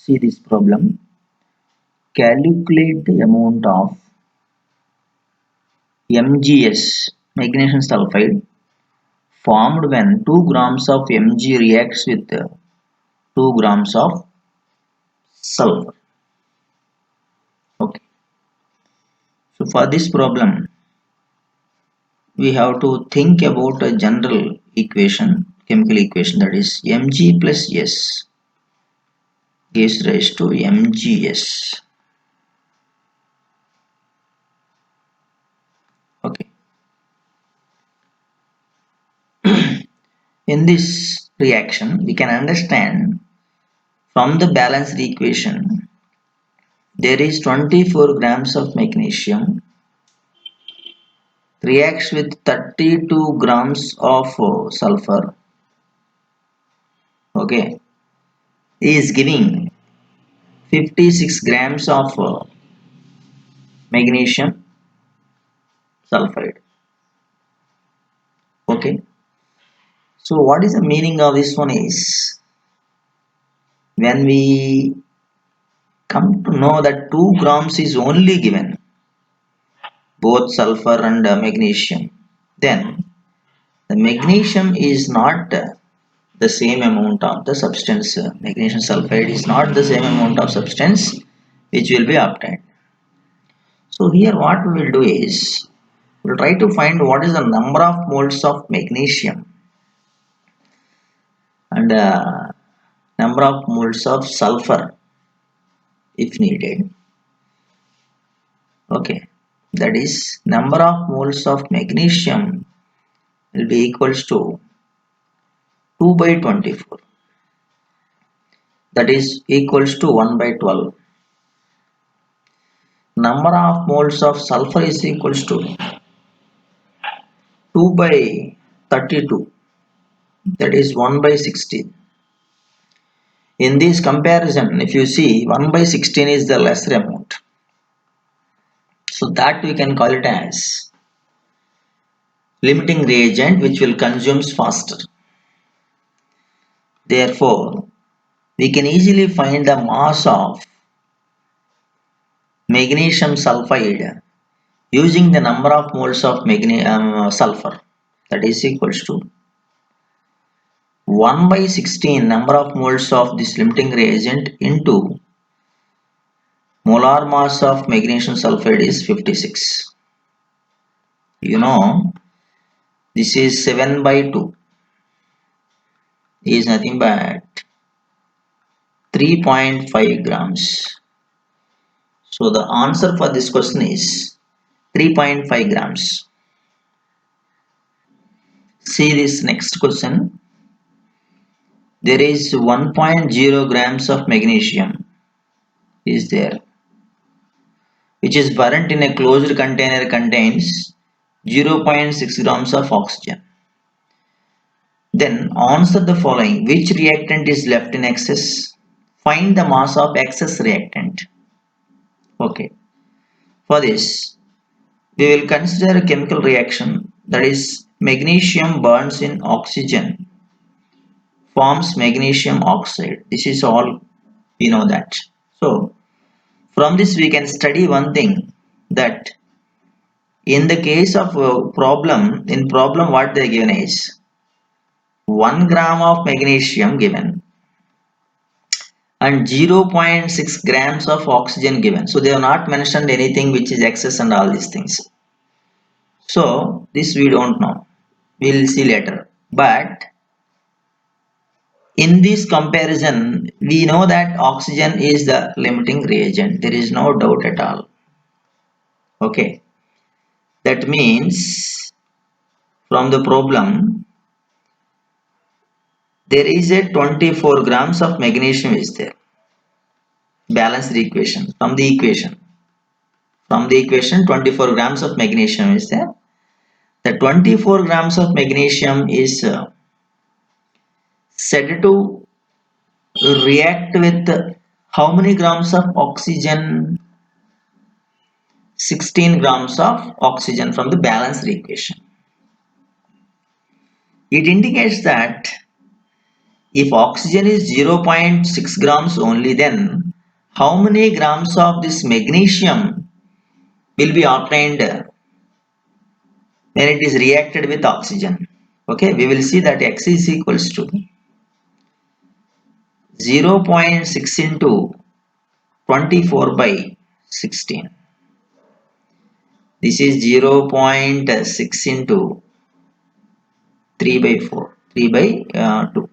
See this problem. Calculate the amount of MgS, magnesium sulfide, formed when 2 grams of Mg reacts with 2 grams of sulfur. Okay. So for this problem, we have to think about a general equation, chemical equation, that is Mg plus S gives rise to MgS. Okay. In this reaction, we can understand from the balanced equation there is 24 grams of magnesium reacts with 32 grams of sulfur. Okay, is giving 56 grams of magnesium sulfide. Okay, so what is the meaning of this one is when we come to know that 2 grams is only given, both sulfur and magnesium, then the magnesium is not the same amount of the substance. Magnesium sulfide is not the same amount of substance which will be obtained. So here what we will do is we will try to find what is the number of moles of magnesium and number of moles of sulfur if needed. Okay, that is number of moles of magnesium will be equals to 2 by 24, that is equals to 1 by 12. Number of moles of sulfur is equals to 2 by 32, that is 1 by 16. In this comparison, if you see 1 by 16 is the lesser amount, so that we can call it as limiting reagent which will consume faster. Therefore, we can easily find the mass of magnesium sulfide using the number of moles of sulfur, that is equals to 1 by 16 number of moles of this limiting reagent into molar mass of magnesium sulfide is 56. You know, this is 7 by 2 is nothing but 3.5 grams. So the answer for this question is 3.5 grams. See this next question. There is 1.0 grams of magnesium is there, which is burnt in a closed container, contains 0.6 grams of oxygen. Then answer the following: which reactant is left in excess? Find the mass of excess reactant. Okay, for this we will consider a chemical reaction, that is magnesium burns in oxygen, forms magnesium oxide. This is all we know that. So from this we can study one thing, that in the case of in problem what they given is 1 gram of magnesium given and 0.6 grams of oxygen given. So they have not mentioned anything which is excess and all these things. So this we don't know. We will see later. But in this comparison, we know that oxygen is the limiting reagent. There is no doubt at all. Okay. That means from the problem, there is a 24 grams of magnesium is there. Balanced equation. From the equation 24 grams of magnesium is there. The 24 grams of magnesium is said to react with how many grams of oxygen? 16 grams of oxygen from the balanced equation. It indicates that If oxygen is 0.6 grams only, then how many grams of this magnesium will be obtained when it is reacted with oxygen? Okay, we will see that X is equals to 0.6 into 24 by 16. This is 0.6 into 3 by 4, 3 by 2.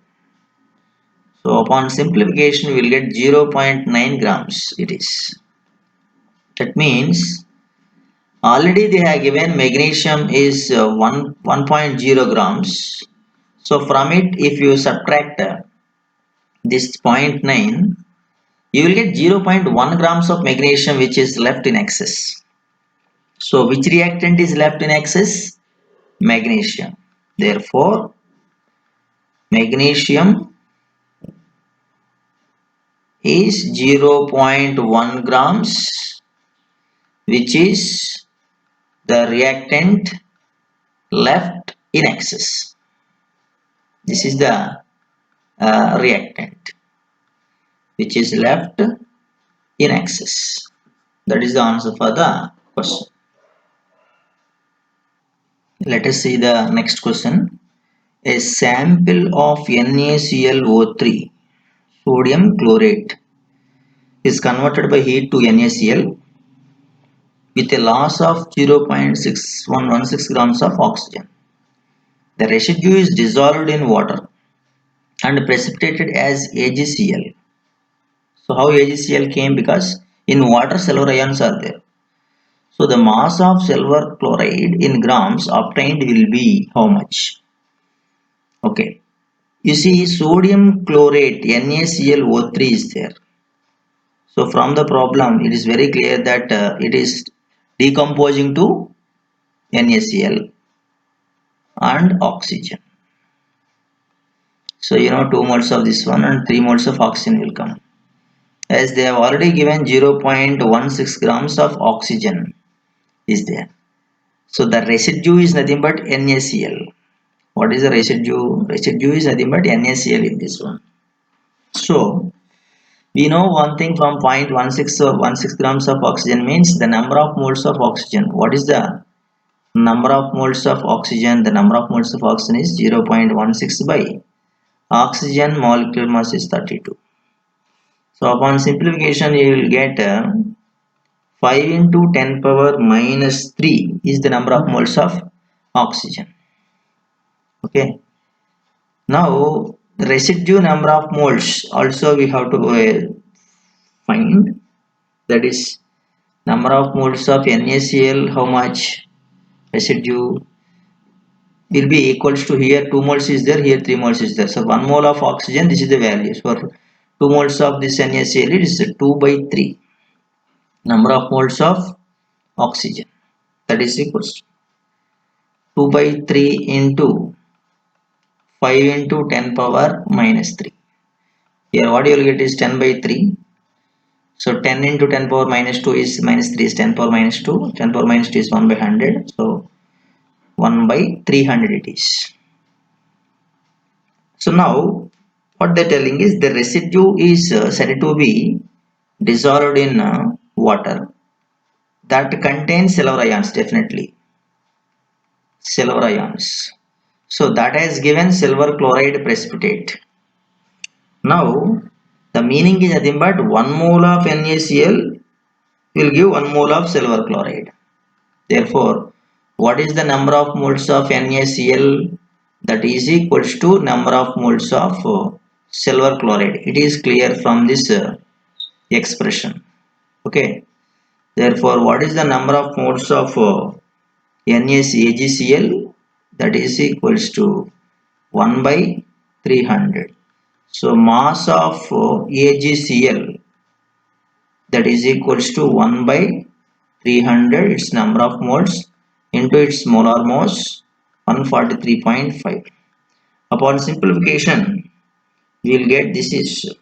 So upon simplification, we will get 0.9 grams it is. That means already they have given magnesium is 1.0 grams. So from it, if you subtract this 0.9, you will get 0.1 grams of magnesium which is left in excess. So which reactant is left in excess? Magnesium. Therefore, magnesium is 0.1 grams, which is the reactant left in excess. This is the reactant which is left in excess. That is the answer for the question. Let us see the next question. A sample of NaClO3 sodium chlorate is converted by heat to NaCl with a loss of 0.6116 grams of oxygen. The residue is dissolved in water and precipitated as AgCl. So how AgCl came? Because in water silver ions are there. So the mass of silver chloride in grams obtained will be how much? Okay. You see sodium chlorate NaClO3 is there. So from the problem it is very clear that it is decomposing to NaCl and oxygen. So 2 moles of this one and 3 moles of oxygen will come. As they have already given 0.16 grams of oxygen is there. So the residue is nothing but NaCl. What is the residue? Residue is nothing but NaCl in this one. So we know one thing from 0.16 or 16 grams of oxygen means the number of moles of oxygen. What is the number of moles of oxygen? The number of moles of oxygen is 0.16 by oxygen molecular mass is 32. So upon simplification you will get 5 into 10 power minus 3 is the number of moles of oxygen. Okay. Now the residue number of moles also we have to find, that is number of moles of NaCl, how much residue will be equals to, here 2 moles is there, here 3 moles is there. So 1 mole of oxygen, this is the value. So for 2 moles of this NaCl it is 2 by 3 number of moles of oxygen, that is equals to 2 by 3 into 5 into 10 power minus 3. Here what you will get is 10 by 3. So 10 into 10 power minus 2 is minus 3 is 10 power minus 2. 10 power minus 2 is 1 by 100. So 1 by 300 it is. So now what they are telling is the residue is said to be dissolved in water that contains silver ions, definitely silver ions. So that has given silver chloride precipitate. Now the meaning is nothing but 1 mole of NaCl will give 1 mole of silver chloride. Therefore, what is the number of moles of NaCl? That is equals to number of moles of silver chloride. It is clear from this expression. Okay. Therefore, what is the number of moles of NaCl? That is equals to 1 by 300. So mass of AgCl, that is equals to 1 by 300, its number of moles into its molar mass 143.5. Upon simplification we will get this is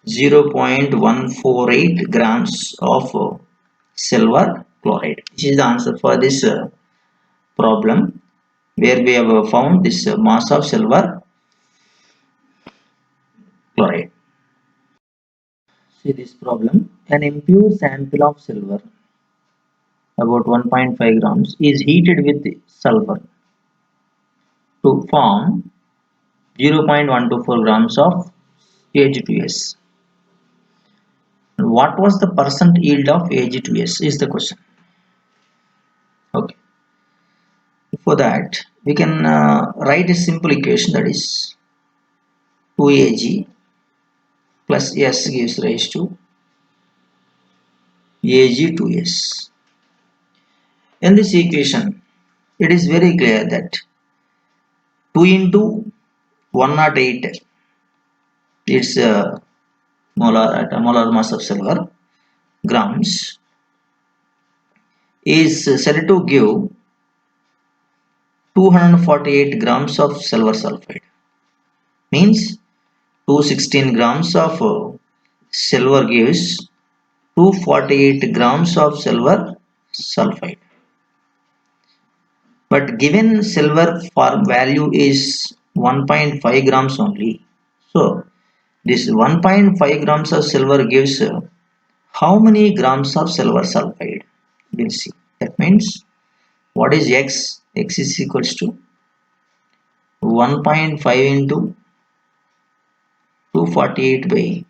0.148 grams of silver chloride. This is the answer for this problem, where we have found this mass of silver chloride. See this problem. An impure sample of silver, about 1.5 grams, is heated with sulfur to form 0.124 grams of Ag2S. What was the percent yield of Ag2S is the question. Okay. For that, we can write a simple equation, that is 2Ag plus S gives rise to Ag2S. In this equation, it is very clear that 2 into 108, it's molar mass of silver grams, is said to give 248 grams of silver sulfide. Means 216 grams of silver gives 248 grams of silver sulfide. But given silver for value is 1.5 grams only. So this 1.5 grams of silver gives how many grams of silver sulfide? We'll see. That means what is X? X is equals to 1.5 into 248 by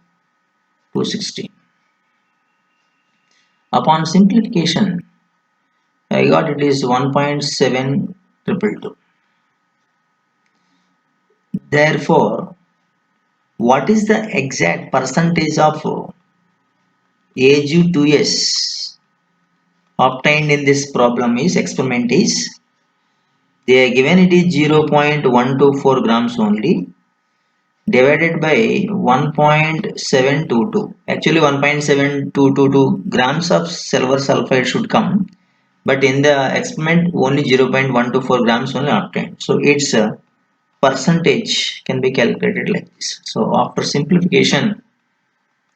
216. Upon simplification, I got it is 1.7222. Therefore, what is the exact percentage of Ag2S obtained in this problem is experiment is they are given it is 0.124 grams only divided by 1.722. Actually 1.7222 grams of silver sulfide should come, but in the experiment only 0.124 grams only obtained. So its percentage can be calculated like this. So after simplification,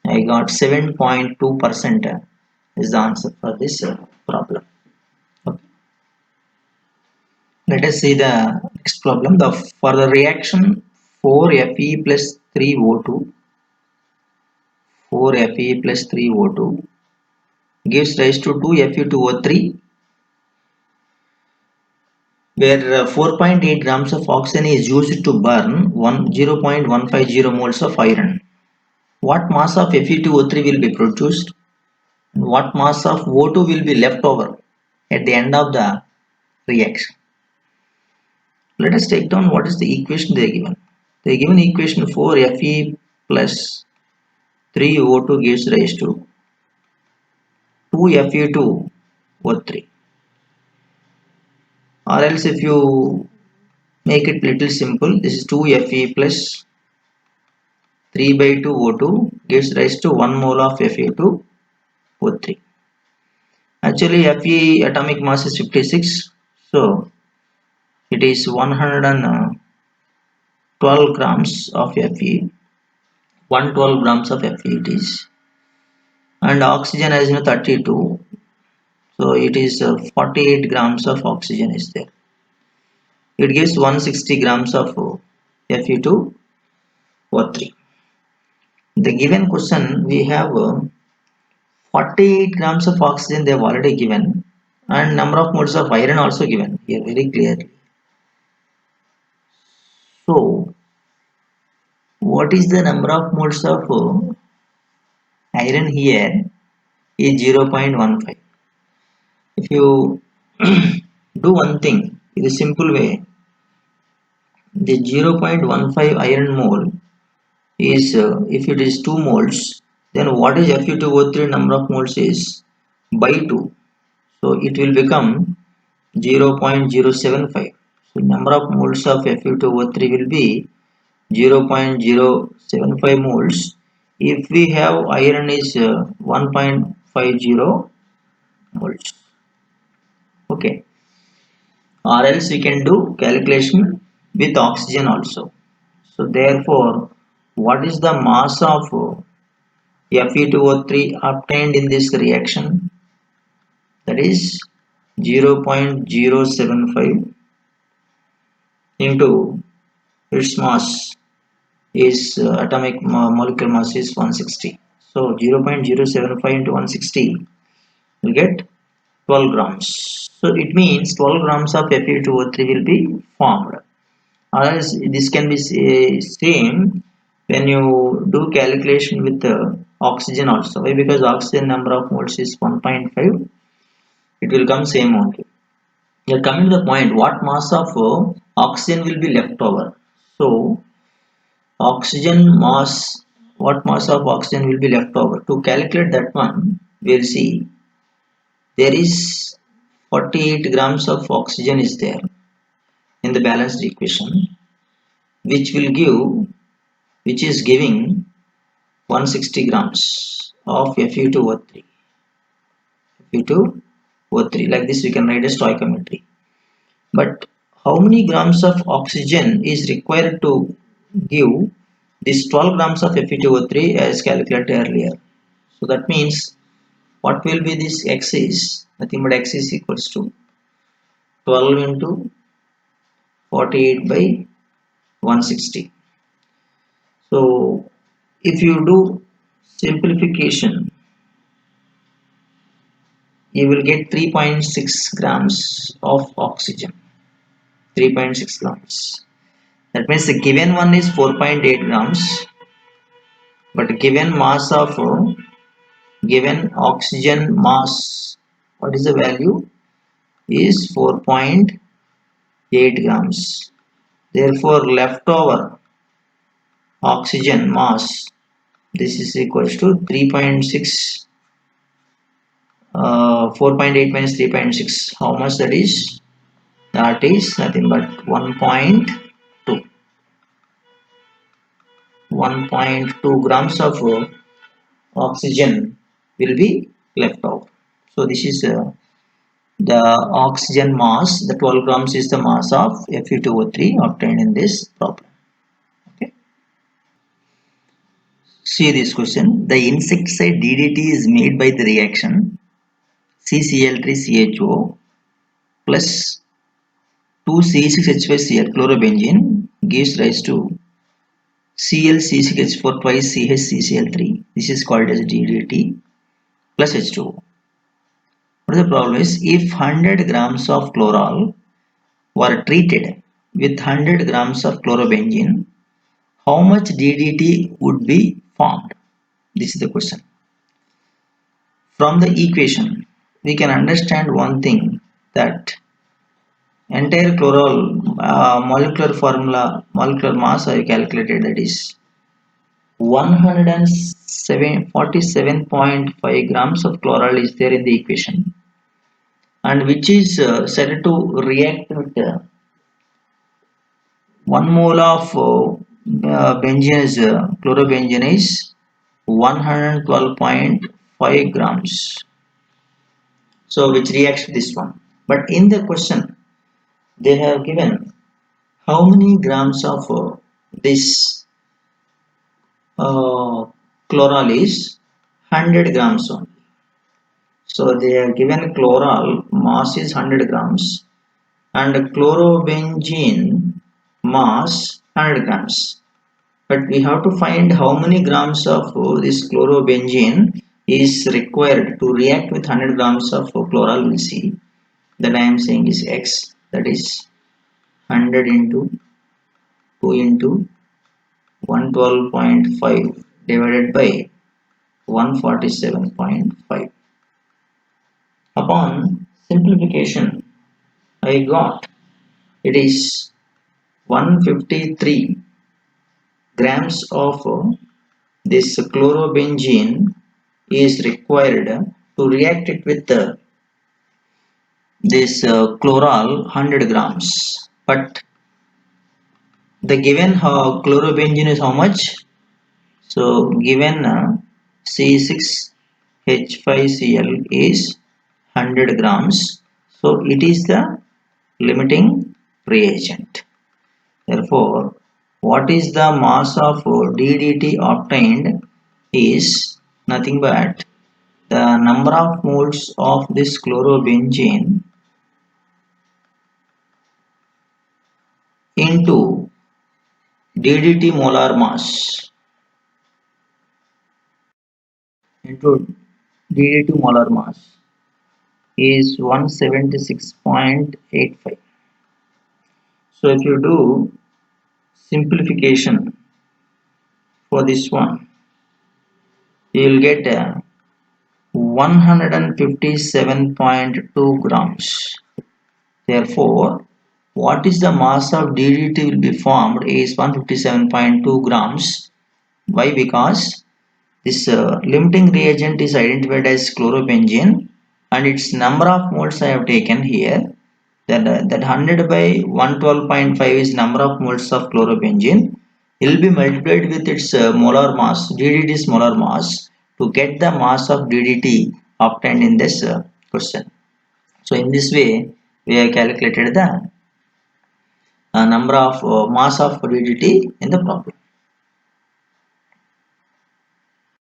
I got 7.2% is the answer for this problem. Okay. Let us see the next problem. For the reaction 4Fe plus 3O2, 4Fe plus 3O2 gives rise to 2Fe2O3, where 4.8 grams of oxygen is used to burn 0.150 moles of iron. What mass of Fe2O3 will be produced? What mass of O2 will be left over at the end of the reaction? Let us take down what is the equation they are given. They are given equation 4Fe plus 3O2 gives rise to 2Fe2O3. Or else if you make it little simple, this is 2Fe plus 3 by 2 O2 gives rise to 1 mole of Fe2O3. Actually Fe atomic mass is 56, so it is 112 grams of Fe, 112 grams of Fe it is, and oxygen is 32, so it is 48 grams of oxygen is there. It gives 160 grams of Fe2O3. The given question we have 48 grams of oxygen they have already given, and number of moles of iron also given here very clearly. So what is the number of moles of iron here is 0.15. If you do one thing in a simple way, the 0.15 iron mole is if it is 2 moles, then what is Fe2O3 number of moles is by 2, so it will become 0.075. So number of moles of Fe2O3 will be 0.075 moles if we have iron is 1.50 moles. Okay, or else we can do calculation with oxygen also. So therefore, what is the mass of Fe2O3 obtained in this reaction? That is 0.075 into its mass is atomic molecular mass is 160. So 0.075 into 160 will get 12 grams. So it means 12 grams of Fe2O3 will be formed. Or this can be same when you do calculation with oxygen also. Why? Because oxygen number of moles is 1.5. It will come same only. We are coming to the point. What mass of oxygen will be left over? So oxygen mass. What mass of oxygen will be left over? To calculate that one, we'll see there is 48 grams of oxygen is there in the balanced equation, which will give, which is giving 160 grams of Fe2O3. Fe2O3. Like this, we can write a stoichiometry. But how many grams of oxygen is required to give this 12 grams of Fe2O3 as calculated earlier? So that means what will be this X is? Nothing but X is equals to 12 into 48 by 160. So if you do simplification, you will get 3.6 grams of oxygen. 3.6 grams. That means the given one is 4.8 grams, but given mass of given oxygen mass, what is the value? Is 4.8 grams. Therefore, leftover oxygen mass, this is equals to 3.6, 4.8 minus 3.6. How much that is? That is nothing but 1.2. 1.2 grams of oxygen will be left out. So this is the oxygen mass. The 12 grams is the mass of Fe2O3 obtained in this problem. Okay. See this question. The insecticide DDT is made by the reaction CCl3CHO plus 2C6H5Cl chlorobenzene gives rise to Cl(C6H4) twice CHCCl3. This is called as DDT plus H2O. What is the problem is, if 100 grams of chloral were treated with 100 grams of chlorobenzene, how much DDT would be formed? This is the question. From the equation, we can understand one thing, that entire chloral molecular formula, molecular mass I calculated, that is 147.5 grams of chloral is there in the equation, and which is said to react with 1 mole of benzene is chlorobenzene is 112.5 grams. So which reacts to this one. But in the question, they have given how many grams of this chloral is 100 grams only. So they have given chloral mass is 100 grams and chlorobenzene mass 100 grams. But we have to find how many grams of this chlorobenzene is required to react with 100 grams of chloral. We'll see. That I am saying is X, that is 100 into 2 into 112.5 divided by 147.5. Upon simplification, I got it is 153 grams of this chlorobenzene is required to react it with this chloral 100 grams. But the given chlorobenzene is how much? So given C6H5Cl is 100 grams. So it is the limiting reagent. Therefore, what is the mass of DDT obtained is nothing but the number of moles of this chlorobenzene into DDT molar mass into DDT molar mass is 176.85. So if you do simplification for this one, you will get 157.2 grams. Therefore, what is the mass of DDT will be formed is 157.2 grams. Why? Because this limiting reagent is identified as chlorobenzene and its number of moles I have taken here. That 100 by 112.5 is number of moles of chlorobenzene. It will be multiplied with its molar mass, DDT's molar mass, to get the mass of DDT obtained in this question. So in this way, we have calculated the number of mass of DDT in the problem.